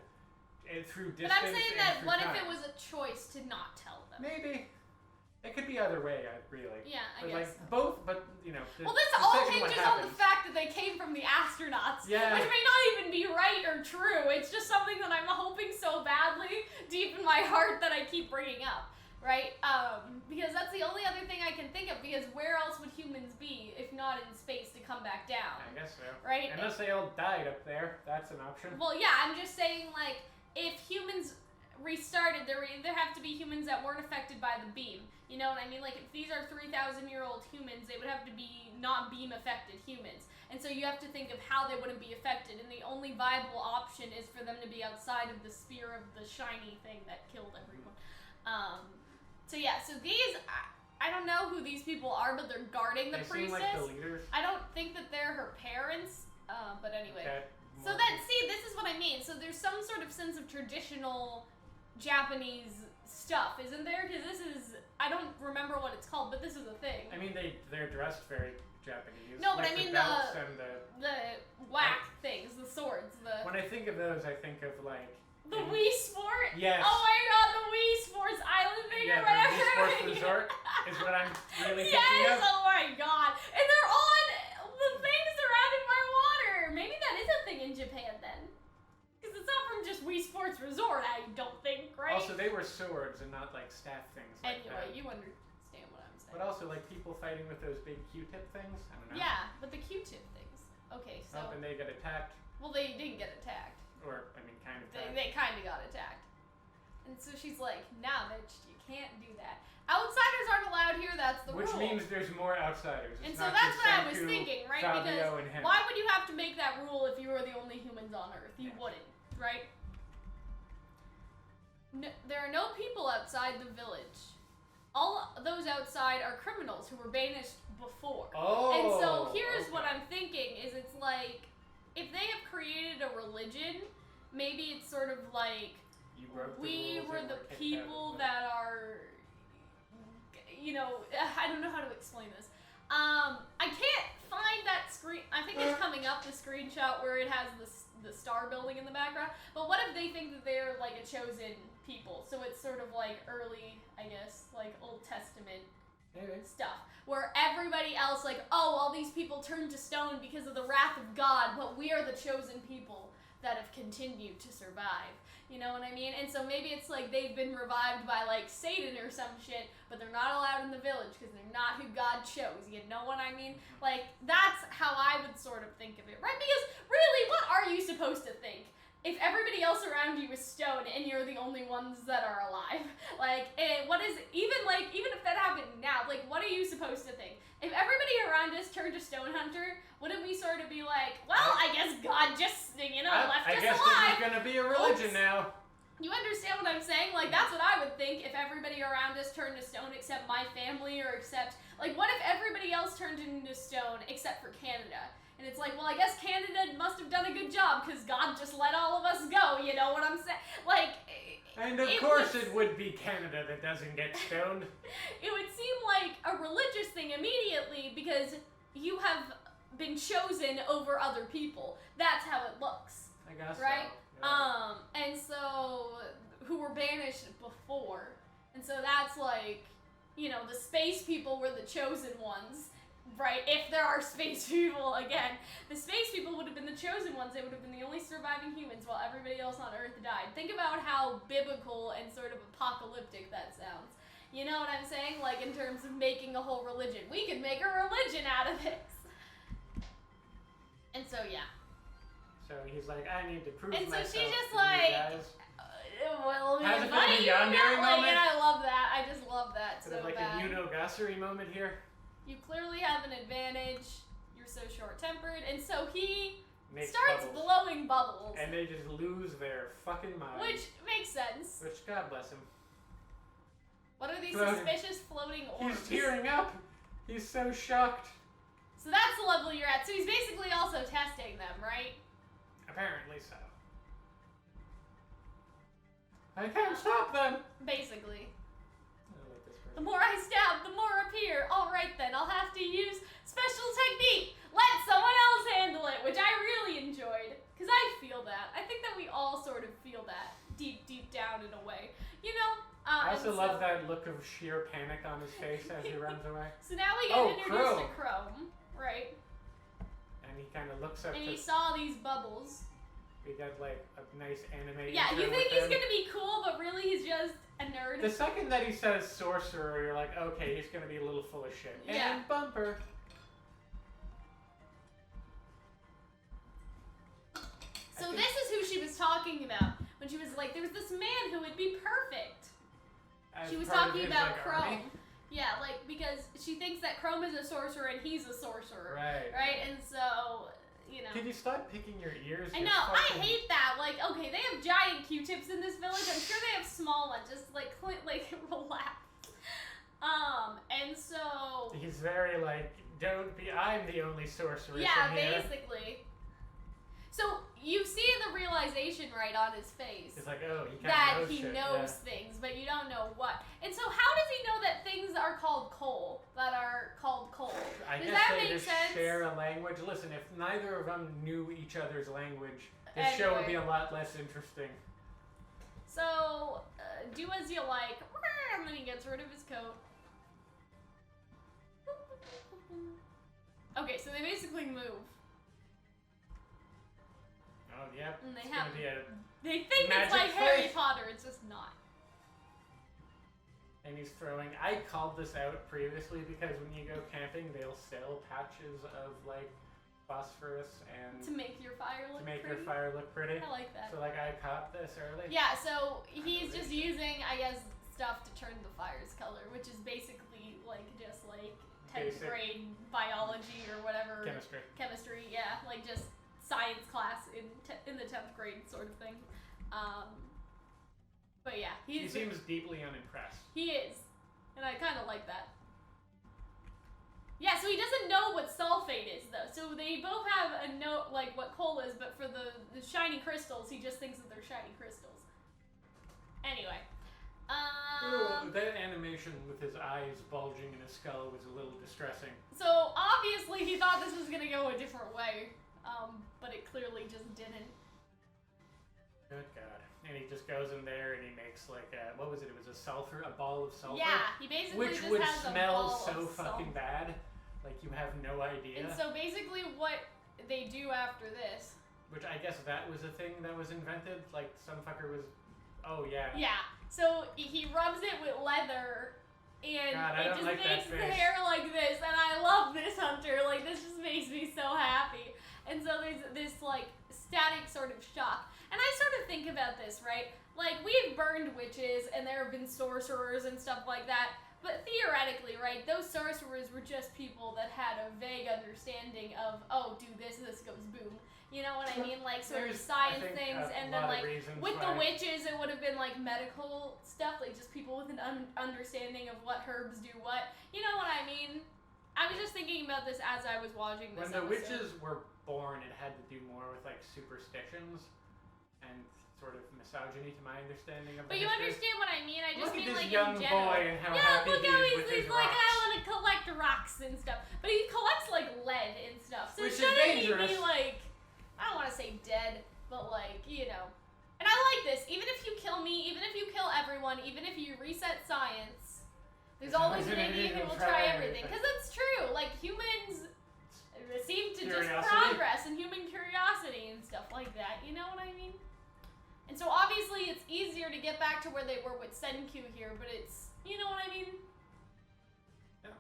Through distance. But I'm saying that what time. if it was a choice to not tell them? Maybe. It could be either way, really. Yeah, I but guess like so. both, but you know. Well, this all hinges on the fact that they came from the astronauts, which may not even be right or true. It's just something that I'm hoping so badly deep in my heart that I keep bringing up, right? Because that's the only other thing I can think of. Because where else would humans be if not in space to come back down? I guess so. Right? Unless they all died up there, that's an option. Well, yeah, I'm just saying like. If humans restarted, there have to be humans that weren't affected by the beam. You know what I mean? Like, if these are 3,000-year-old humans, they would have to be not beam-affected humans. And so you have to think of how they wouldn't be affected, and the only viable option is for them to be outside of the sphere of the shiny thing that killed everyone. So these... I don't know who these people are, but they're guarding the priestess. Seem like the leaders. I don't think that they're her parents, but anyway... Okay. So this is what I mean. So there's some sort of sense of traditional Japanese stuff, isn't there? Because this is, I don't remember what it's called, but this is a thing. I mean, they're dressed very Japanese. No, but I mean the whack things, the swords, When I think of those, I think of like... The Wii Sport? Yes. Oh my god, the Wii Sports Island thing or whatever. The Wii Sports Resort is what I'm really thinking of. Yes, oh my god. And they're on the thing surrounded by water. Maybe that is a thing in Japan then. Because it's not from just Wii Sports Resort, I don't think, right? Also, they were swords and not like staff things like anyway, that. you understand what I'm saying. But also like people fighting with those big Q-tip things. I don't know. Yeah, but the Q-tip things. Okay, so... Oh, and they get attacked. Well, they didn't get attacked. Or, I mean, kind of. They kind of got attacked. And so she's like, nah, bitch, you can't do that. Outsiders aren't allowed here, that's the rule. Which means there's more outsiders. And so that's what I was thinking, right? Fabio, because why would you have to make that rule if you were the only humans on Earth? You wouldn't, right? No, there are no people outside the village. All those outside are criminals who were banished before. Oh, and so here's what I'm thinking, is it's like, if they have created a religion, maybe it's sort of like, we were the people that are, you know, I don't know how to explain this. I can't find that screen. I think it's coming up, the screenshot where it has the star building in the background. But what if they think that they're like a chosen people? So it's sort of like early, I guess, like Old Testament stuff. Where everybody else, like, oh, all these people turned to stone because of the wrath of God, but we are the chosen people that have continued to survive. You know what I mean? And so maybe it's like they've been revived by like Satan or some shit, but they're not allowed in the village because they're not who God chose. You know what I mean? Like, that's how I would sort of think of it, right? Because really, what are you supposed to think if everybody else around you is stone and you're the only ones that are alive? Like, what is, even if that happened now, like, what are you supposed to think? If everybody around us turned to Stone Hunter, wouldn't we sort of be like, well, I guess God just, left us alive? I guess this is gonna be a religion now. You understand what I'm saying? Like, that's what I would think if everybody around us turned to stone except my family, or except, like, what if everybody else turned into stone except for Canada? And it's like, well, I guess Canada must have done a good job because God just let all of us go, you know what I'm saying? Like... And of course it would be Canada that doesn't get stoned. It would seem like a religious thing immediately because you have been chosen over other people. That's how it looks. I guess right? So. Yeah. And so, who were banished before. And so that's like, you know, the space people were the chosen ones. Right, if there are space people, again, the space people would have been the chosen ones. They would have been the only surviving humans while everybody else on Earth died. Think about how biblical and sort of apocalyptic that sounds. You know what I'm saying? Like, in terms of making a whole religion. We could make a religion out of this. And so, yeah. So he's like, I need to prove myself. And so she's just to like, you guys. well, Has it been a invite you yandere now? Like, moment? and I love that. I just love that. So so like bad. a Unogasury moment here. You clearly have an advantage. You're so short-tempered, and so he Makes starts bubbles. blowing bubbles. And they just lose their fucking mind. Which makes sense. Which, God bless him. What are these Floating. suspicious floating orbs? He's tearing up. He's so shocked. So that's the level you're at. So he's basically also testing them, right? Apparently so. I can't stop them. Basically. I like this The version. more I stab, the more appear. Alright then, I'll have to use special technique. Let someone else handle it, which I really enjoyed. Because I feel that. I think that we all sort of feel that deep, deep down in a way. You know? I also love that look of sheer panic on his face as he runs away. So now we get introduced to Chrome, right? And he kind of looks up And to... he saw these bubbles. We got like a nice anime. Yeah, you intro think with he's him. gonna be cool, but really he's just a nerd. The second that he says sorcerer, you're like, okay, he's gonna be a little full of shit. Yeah. And bumper. So this is who she was talking about when she was like, there was this man who would be perfect. She was talking about Chrome. Army? Yeah, like, because she thinks that Chrome is a sorcerer and he's a sorcerer. Right. Right? And so, you know. Can you stop picking your ears? I know, I hate that. Like, okay, they have giant Q-tips in this village. I'm sure they have small ones. Just, like, relax. And so... He's very like, don't be, I'm the only sorceress Yeah, in here. basically. So, you see the realization right on his face. It's like, oh, he kind That of knows he shit. knows things, but you don't know what. And so how does he know that things are called coal, that are called coal? I Does guess that they make just sense? share a language. Listen, if neither of them knew each other's language, this show would be a lot less interesting. So, do as you like. And then he gets rid of his coat. Okay, so they basically move. Oh, yep. And they it's have... gonna be a... They think it's magic like Harry face. Potter, it's just not. And he's throwing... I called this out previously because when you go camping, they'll sell patches of, like, phosphorus and... To make your fire look pretty. your fire look pretty. I like that. So, like, I caught this early. Yeah, so he's just using, I guess, stuff to turn the fire's color, which is basically, like, just, like, 10th Basic. grade biology or whatever. Chemistry. Chemistry, yeah. Like, just science class in the 10th grade sort of thing. But yeah, He seems deeply unimpressed. He is. And I kind of like that. Yeah, so he doesn't know what sulfate is, though. So they both have a note, like, what coal is, but for the shiny crystals, he just thinks that they're shiny crystals. Anyway. Ooh, that animation with his eyes bulging in his skull was a little distressing. So, obviously, he thought this was gonna go a different way. But it clearly just didn't. Good God. And he just goes in there and he makes like a, what was it? It was a ball of sulfur? Yeah, he basically which just would has a smell ball so of fucking sulfur. bad. Like you have no idea. And so basically what they do after this... Which I guess that was a thing that was invented? Like some fucker was, oh yeah. Yeah, so he rubs it with leather and God, I it don't just like that makes the face. hair like this, and I love this, Hunter. Like, this just makes me so happy. And so there's this, like, static sort of shock. And I sort of think about this, right? Like, we've burned witches, and there have been sorcerers and stuff like that. But theoretically, right, those sorcerers were just people that had a vague understanding of, oh, do this, this goes boom. You know what I mean? Like, sort of There's, science I think, things, a and then, lot of like, reasons with the why- witches, it would have been, like, medical stuff, like, just people with an understanding of what herbs do what. You know what I mean? I was just thinking about this as I was watching this When the episode. witches were born, it had to do more with like superstitions and sort of misogyny to my understanding of But the you history. understand what I mean? I just Look at mean, this like, young in general. boy and how Yeah, happy look he how is with he's his like, rocks. I want to collect rocks and stuff. But he collects, like, lead and stuff. So Which is shouldn't he dangerous. be, like, I don't want to say dead, but, like, you know. And I like this. Even if you kill me, even if you kill everyone, even if you reset science, there's always an idiot who will try everything. Because that's true. Like, humans seem to just Curiosity. progress and human curiosity and stuff like that. You know what I mean? And so obviously it's easier to get back to where they were with Senku here, but it's, you know what I mean? Yeah.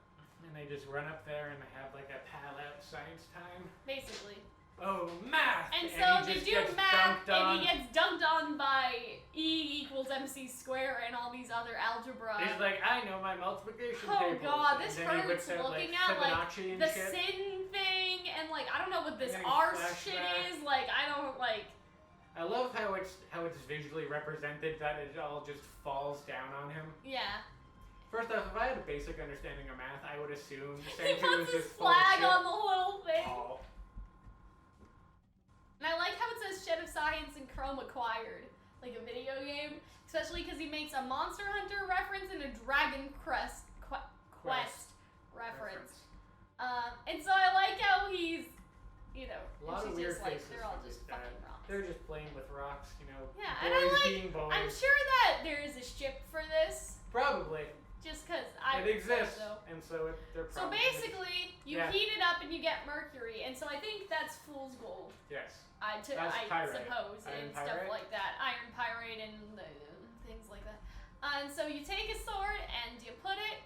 And they just run up there and they have like a pal out science time. Basically. oh, math! And he so they just do gets math, dunked on. and he gets dunked on by E equals MC squared and all these other algebra. He's like, I know my multiplication Oh tables. god, And this then he hurts whips out, looking like, at, like, Fibonacci and the shit. sin thing, and like, I don't know what this And then R flashback. shit is, like, I don't, like... I love how it's visually represented, that it all just falls down on him. Yeah. First off, if I had a basic understanding of math, I would assume He Senku puts was his just full of flag shit. on the whole thing. Oh. And I like how it says Shed of Science and Chrome acquired, like a video game, especially because he makes a Monster Hunter reference and a Dragon Quest reference. And so I like how he's, you know, A lot she's of weird just like, faces they're all for just this guy. fucking rocks. They're just playing with rocks, you know. Yeah, boys and I like, being boys. I'm sure that there is a ship for this, Probably. just because I It exists, so. and so they're So probably... basically, you Yeah. heat it up and you get mercury, and so I think that's fool's gold. Yes. I That's pyrite. suppose, Iron and stuff pyrite? like that. Iron pyrite and things like that. And so you take a sword and you put it.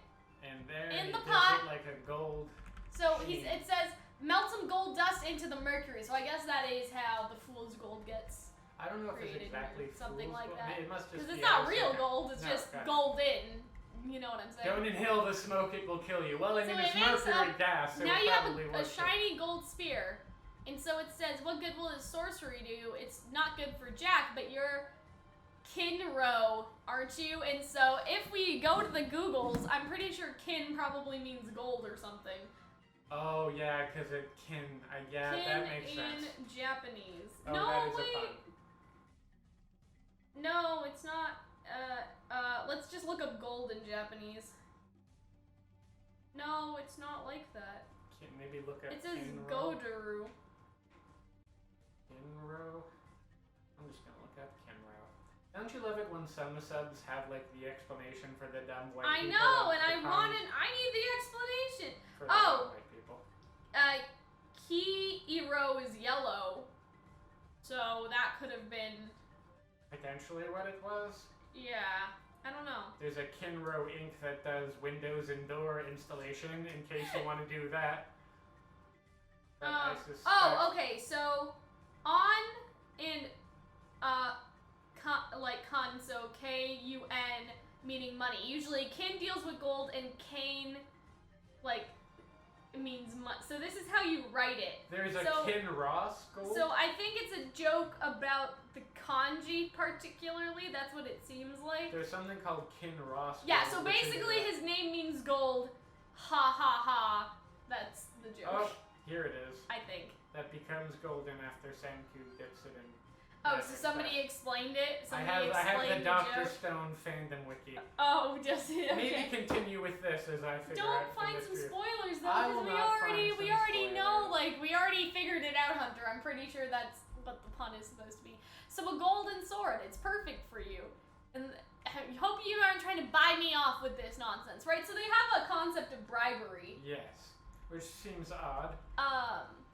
And there In he the does pot. it like a gold... So Sheen. it says melt some gold dust into the mercury. So I guess that is how the fool's gold gets, I don't know if it's created exactly or something fool's like gold. that. It must just because be it's not also- real gold. It's No, just got it. gold in. You know what I'm saying? Don't inhale the smoke, it will kill you. Well, I So mean, it it's ends mercury up- gas, so now it you have probably a works. shiny gold spear. And so it says, what good will this sorcery do? It's not good for Jack, but you're Kinro, aren't you? And so if we go to the Googles, I'm pretty sure kin probably means gold or something. Oh, yeah, because it can... yeah, Kin that makes in sense. Japanese. Oh, no, that is wait. a pun. No, it's not. Let's just look up gold in Japanese. No, it's not like that. Maybe look at It says Kinro. Godaru. Kinro? I'm just gonna look up Kinro. Don't you love it when some subs have, like, the explanation for the dumb white I people? know, and the I puns need the explanation. for the Oh! dumb white people. Ki-Iro is yellow. So that could have been, Potentially what it was? yeah, I don't know. There's a Kinro ink that does windows and door installation, in case you want to do that. But I suspect... Oh, okay, so on in, con, so K-U-N, meaning money. Usually kin deals with gold and Kane, like, means money. So this is how you write it. There's a so- Kinross gold? So I think it's a joke about the kanji particularly. That's what it seems like. There's something called Kinross Yeah, gold, so which is basically a- his name means gold. Ha ha ha. That's the joke, Oh, here it is. I think. That becomes golden after Senku dips it in. Oh, magic so somebody dust. explained it? I Somebody have explained the Dr. joke? Stone fandom wiki. Oh, just okay. Maybe continue with this as I figure Don't out the find some mystery. spoilers though, I because will we not already find some know, spoilers. like we already figured it out, Hunter. I'm pretty sure that's what the pun is supposed to be. So a golden sword, it's perfect for you. And I hope you aren't trying to buy me off with this nonsense, right? So they have a concept of bribery. Yes, which seems odd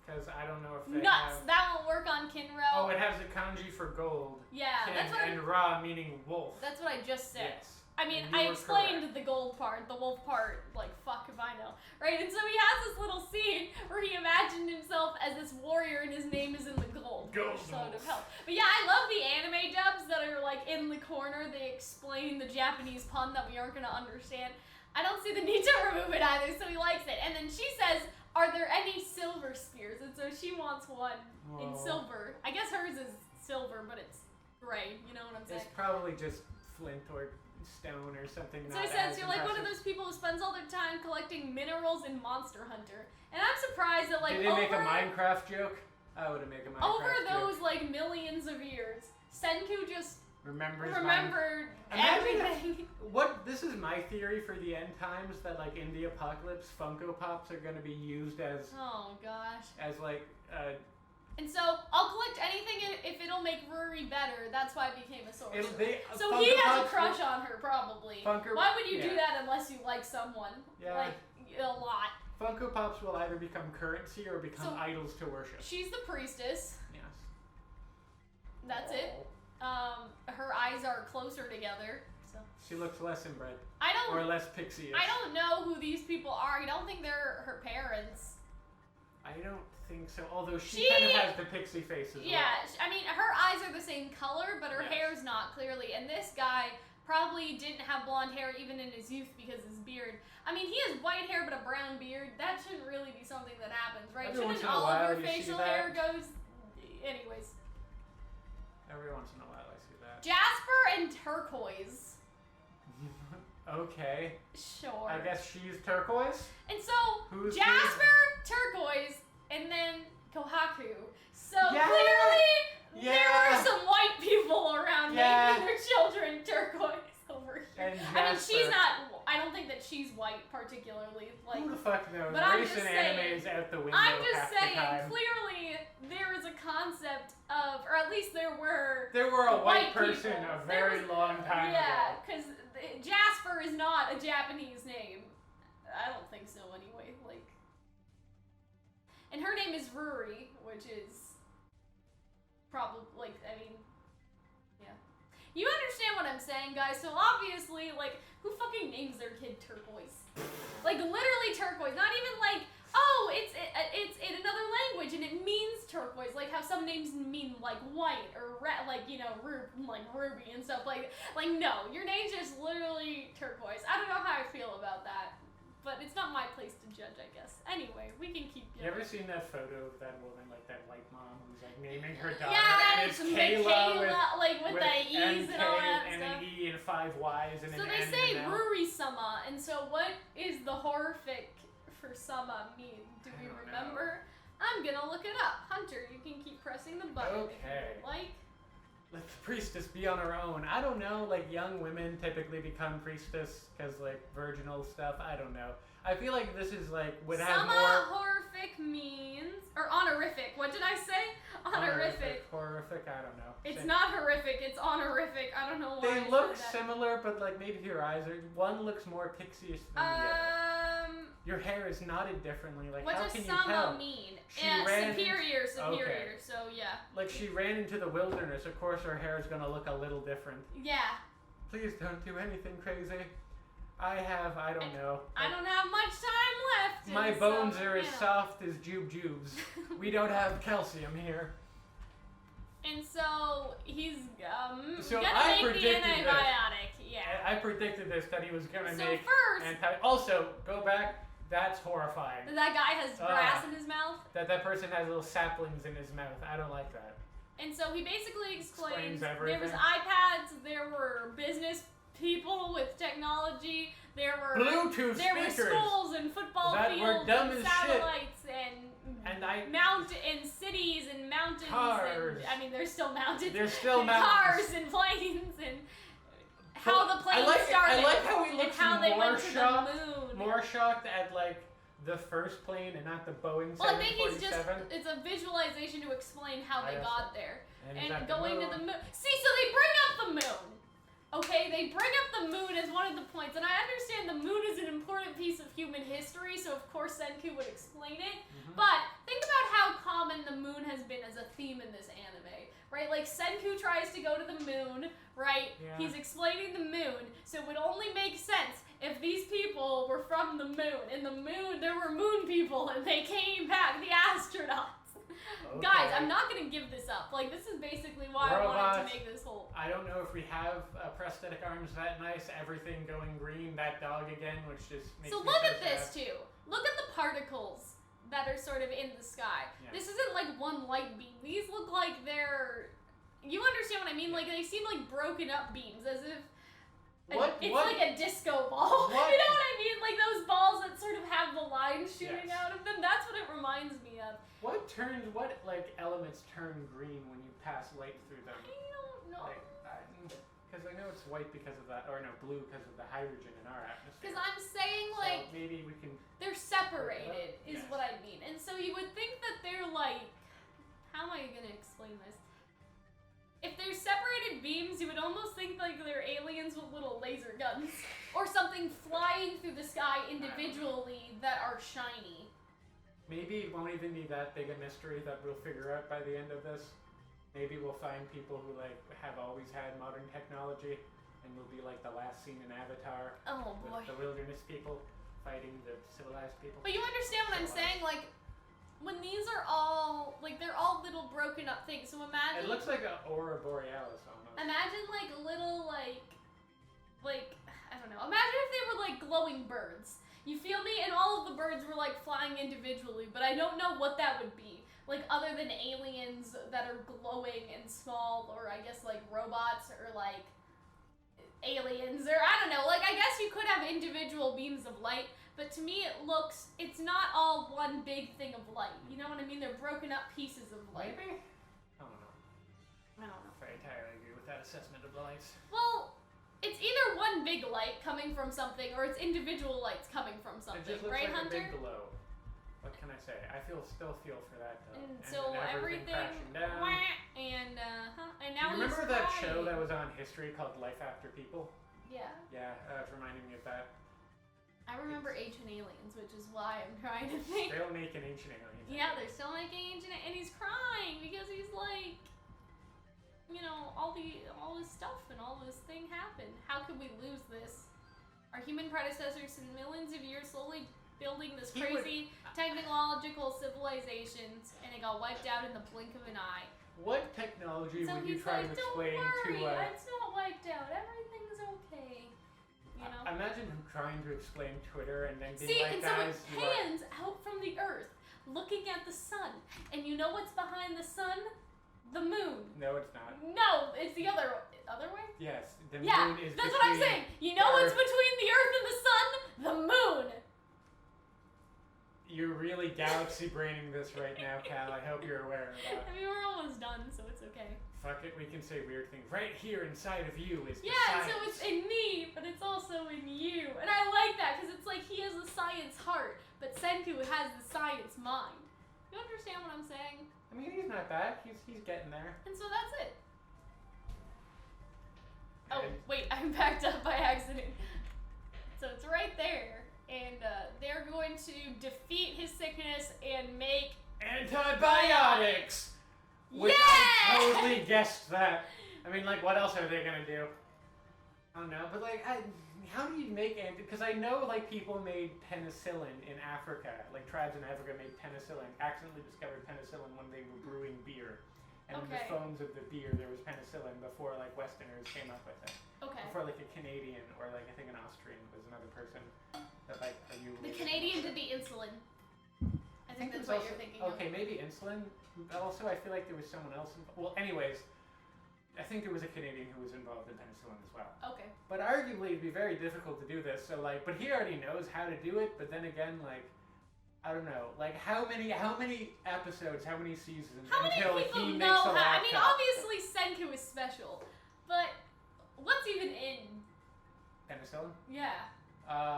because I don't know if they Nuts. have. That won't work on Kinro. Oh, it has a kanji for gold. Yeah, Kin that's what and Ra meaning wolf. that's what I just said. Yes. I mean, And you I were explained correct. the gold part, the wolf part, like, fuck if I know. Right? And so he has this little scene where he imagined himself as this warrior and his name is in the gold. Gold which sort of wolf. helped. But yeah, I love the anime dubs that are, like, in the corner. They explain the Japanese pun that we aren't going to understand. I don't see the need to remove it either, so he likes it. And then she says, are there any silver spears? And so she wants one in Whoa. silver. I guess hers is silver, but it's gray. You know what I'm saying? It's probably just flint or stone or something. So not he says as you're like one of impressive. those people who spends all their time collecting minerals in Monster Hunter. And I'm surprised that like Did they make a over Minecraft joke? I would have made a Minecraft those joke. like millions of years, Senku just Remembers remembered Imagine if- everything. What this is my theory for the end times, that like in the apocalypse, Funko Pops are gonna be used as Oh gosh. like And so I'll collect anything if it'll make Rory better. That's why I became a sorcerer. So Funko he has Pops a crush on her, probably. Funko- Why would you do yeah. that unless you like someone? Yeah. Like a lot. Funko Pops will either become currency or become So- idols to worship. She's the priestess. Yes. That's it. Her eyes are closer together. So She looks less inbred I don't. or less pixie-ish. I don't know who these people are. I don't think they're her parents. I don't think so. Although she kind of has the pixie face as well. Yeah, I mean, her eyes are the same color, but her hair's not, clearly. And this guy probably didn't have blonde hair even in his youth because his beard. I mean, he has white hair but a brown beard. That shouldn't really be something that happens, right? Shouldn't all of her facial hair goes... Anyways. Every once in a while I see that. Jasper and turquoise. Okay. Sure. I guess she's turquoise? And so, Jasper, turquoise, and then Kohaku. So clearly, there were some white people around making their children turquoise over here. I mean, she's not. I don't think that she's white particularly. Like, who the fuck knows? But Race and anime is out the window. I'm just half saying. The time. Clearly, there is a concept of, or at least there were. There were a white person people. a very long time ago. Yeah, because Jasper is not a Japanese name. I don't think so anyway. Like, and her name is Ruri, which is probably, like, I mean, yeah. You understand what I'm saying, guys? So obviously, like, who fucking names their kid turquoise? Like, literally turquoise. Not even like, oh, it's in another language and it means turquoise. Like how some names mean like white or red, like, you know, like ruby and stuff. Like no, your name's just literally turquoise. I don't know how I feel about that. But it's not my place to judge, I guess. Anyway, we can keep going. You ever seen that photo of that woman, like that white mom, who's like naming her daughter? Yeah, and it's Kayla with the E's and all that and stuff. an E and 5 Y's and so an they N say and an L. Ruri-sama, and so what is the horrific for sama mean? Do we remember? I'm gonna look it up. Hunter, you can keep pressing the button if you would like. Let the priestess be on her own. I don't know, like young women typically become priestess because like virginal stuff. I don't know. I feel like this is like would have Sama more. horrific means or honorific. What did I say? Honorific. Horrific. I don't know. It's not horrific. It's honorific. I don't know why. They look similar, but like maybe your eyes are. One looks more pixie-ish than the other. Your hair is knotted differently. Like, what how does can you sama tell? mean? She ran superior. Okay. So yeah. Like she ran into the wilderness. Of course, her hair is gonna look a little different. Yeah. Please don't do anything crazy. I don't know. I don't have much time left. My bones are as soft as jubes. We don't have calcium here. And so he's so gonna I make the antibiotic. Yeah. I predicted this, that he was gonna make first. Also, go back. That's horrifying. That guy has grass in his mouth. That person has little saplings in his mouth. I don't like that. And so he basically explains there everything. was iPads, there were business people with technology, there were Bluetooth there speakers. Were schools and football that fields dumb and as satellites and cities and mountains cars. and I mean they're still mountains. There's still and mountains. cars and planes and how the plane started. I like how he looks how they more went to shocked. the moon. More shocked at like the first plane and not the Boeing 747. Well, I think it's a visualization to explain how they got there. And going to the moon. See, so they bring up the moon. Okay, they bring up the moon as one of the points, and I understand the moon is an important piece of human history, so of course Senku would explain it. But think about how common the moon has been as a theme in this anime, right? Like Senku tries to go to the moon, right? Yeah. He's explaining the moon, so it would only make sense if these people were from the moon. In the moon, there were moon people, and they came back, the astronauts. Okay. Guys, I'm not gonna give this up. Like, this is basically why I wanted to make this whole. I don't know if we have prosthetic arms that nice. Everything going green. That dog again, which just makes me look at this too. Look at the particles that are sort of in the sky. Yeah. This isn't like one light beam. These look like they're. You understand what I mean? Like they seem like broken up beams, as if. It's like a disco ball. You know what I mean? Like those balls that sort of have the lines shooting out of them. That's what it reminds me of. What like elements turn green when you pass light through them? I don't know. Because I know it's white because of that, or no, blue because of the hydrogen in our atmosphere. Because I'm saying like maybe we can. They're separated, is what I mean. And so you would think that they're like. How am I gonna explain this? If they're separated beams, you would almost think like they're aliens with little laser guns. Or something flying through the sky individually that are shiny. Maybe it won't even be that big a mystery that we'll figure out by the end of this. Maybe we'll find people who like have always had modern technology and we'll be like the last scene in Avatar. Oh boy. With the wilderness people fighting the civilized people. But you understand what I'm saying? Like, when these are all, like, they're all little broken up things. So imagine... It looks like an aurora borealis almost. Imagine, like, little, like, I don't know. Imagine if they were, like, glowing birds. You feel me? And all of the birds were, like, flying individually, but I don't know what that would be. Like, other than aliens that are glowing and small, or I guess, like, robots, or, like, aliens, or I don't know. Like, I guess you could have individual beams of light, but to me it's not all one big thing of light. You know what I mean? They're broken up pieces of light. Maybe? I don't know. I don't know. If I entirely agree with that assessment of the lights. Well, it's either one big light coming from something, or it's individual lights coming from something, It just looks right, like Hunter? a big glow. What can I say? I still feel for that though. And so then everything crashing down. and Do now you remember he's that crying. show that was on History called Life After People? Yeah. Yeah, it's reminding me of that. I remember Ancient Aliens, which is why I'm trying to think. Still making ancient aliens. Yeah, they're still making Ancient, and he's crying because he's like, you know, all this stuff and all this thing happened. How could we lose this? Our human predecessors in millions of years slowly building this crazy technological civilizations, and it got wiped out in the blink of an eye. What technology So would you he's try like, to don't explain worry, to? it's not wiped out. Everything's okay. You know. Imagine him trying to explain Twitter and then being See, like, and so it guys, you are... pans out from the Earth, looking at the sun, and you know what's behind the sun? The moon. No, it's not. No, it's the other way. Yes, the Yeah, moon is that's what I'm saying. You know what's between the Earth and the sun? The moon. You're really galaxy braining this right now, Cal. I hope you're aware of that. I mean, we're almost done, so it's okay. Fuck it, we can say weird things. Right here inside of you is the Yeah, science. so it's in me, but it's also in you. And I like that, because it's like he has the science heart, but Senku has the science mind. You understand what I'm saying? I mean, he's not bad. He's getting there. And so that's it. Oh, And wait, I backed up by accident. So it's right there, and they're going to defeat his sickness and make... antibiotics! Which I totally guessed that. I mean, like, what else are they gonna do? I don't know, but like, how do you make because I know like people made penicillin in Africa, like tribes in Africa made penicillin, accidentally discovered penicillin when they were brewing beer. And in the foams of the beer there was penicillin before like Westerners came up with it. Okay. Before like a Canadian or like I think an Austrian was another person that like The Canadian did the insulin. I think that's what you're thinking of. Okay, maybe insulin. But also I feel like there was someone else well anyways, I think there was a Canadian who was involved in penicillin as well. Okay. But arguably it'd be very difficult to do this, so like but he already knows how to do it, but then again like I don't know, like how many episodes, how many seasons until he makes a laptop? I mean, obviously Senku is special, but what's even in? Penicillin? Yeah.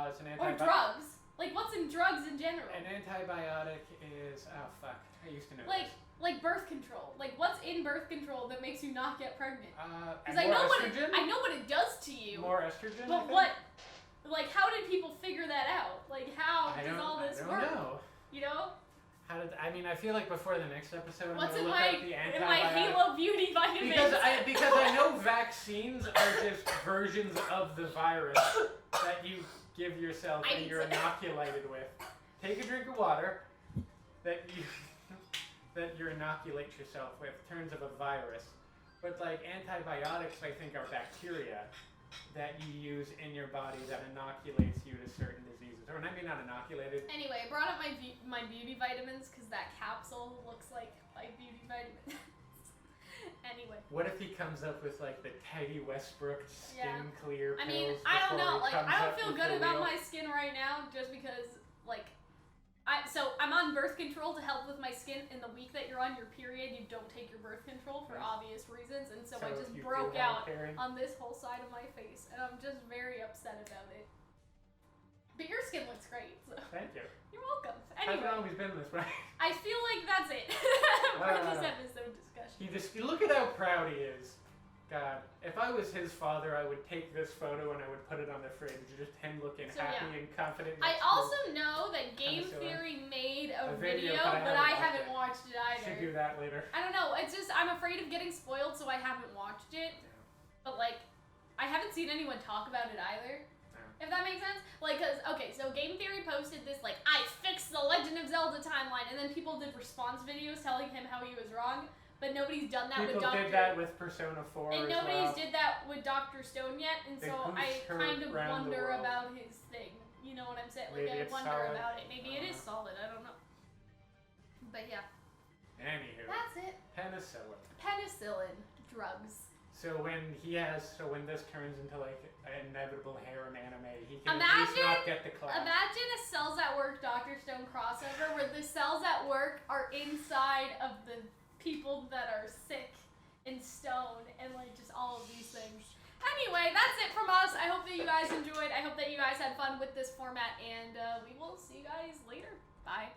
It's an Or antibiotic. drugs. Like, what's in drugs in general? An antibiotic is oh fuck, I used to know. Like birth control. Like, what's in birth control that makes you not get pregnant? Because I know what it does to you. More estrogen. But what? Like, how did people figure that out? Like, how does all this work? I don't know. You know? I mean, I feel like before the next episode, What's I'm in gonna look up the in my Halo beauty vitamins? Because I know vaccines are just versions of the virus that you give yourself and you're inoculated with. Take a drink of water that you inoculate yourself with. Turns of a virus, but like antibiotics, I think are bacteria that you use in your body that inoculates you to certain diseases, or maybe not inoculated. Anyway, I brought up my beauty vitamins because that capsule looks like my beauty vitamins. Anyway. What if he comes up with like the Teddy Westbrook skin clear pills? I mean, I don't know. Like, I don't feel good about my my skin right now just because, like, so I'm on birth control to help with my skin. In the week that you're on your period, you don't take your birth control for obvious reasons, and so I just broke out on this whole side of my face, and I'm just very upset about it. But your skin looks great, so. Thank you. You're welcome. Hasn't Anyway, always been this way. I feel like that's it for this episode discussion. You look at how proud he is. God, if I was his father, I would take this photo and I would put it on the fridge. Just him looking happy and confident. I also know that Game Theory made a video, but I haven't watched it either. Should do that later. I don't know. It's just I'm afraid of getting spoiled, so I haven't watched it. Yeah. But like, I haven't seen anyone talk about it either. Yeah. If that makes sense. Like, cause okay, so Game Theory posted this like I fixed the Legend of Zelda timeline, and then people did response videos telling him how he was wrong, but nobody's done that with People Dr. did that with Persona 4 And as nobody's well. did that with Dr. Stone yet, and They so I goofed her kind of around the wonder world. about his thing. You know what I'm saying? Like, Maybe I it's wonder solid. about it. Maybe it is solid, I don't know. But yeah. Anywho, That's it. penicillin. Penicillin. Drugs. So when this turns into like an inevitable harem anime, he can at least Imagine- not get the class. Imagine a Cells at Work Dr. Stone crossover where the cells at work are inside of the people that are sick and stone and like just all of these things. Anyway, that's it from us. I hope that you guys enjoyed. I hope that you guys had fun with this format, and we will see you guys later. Bye.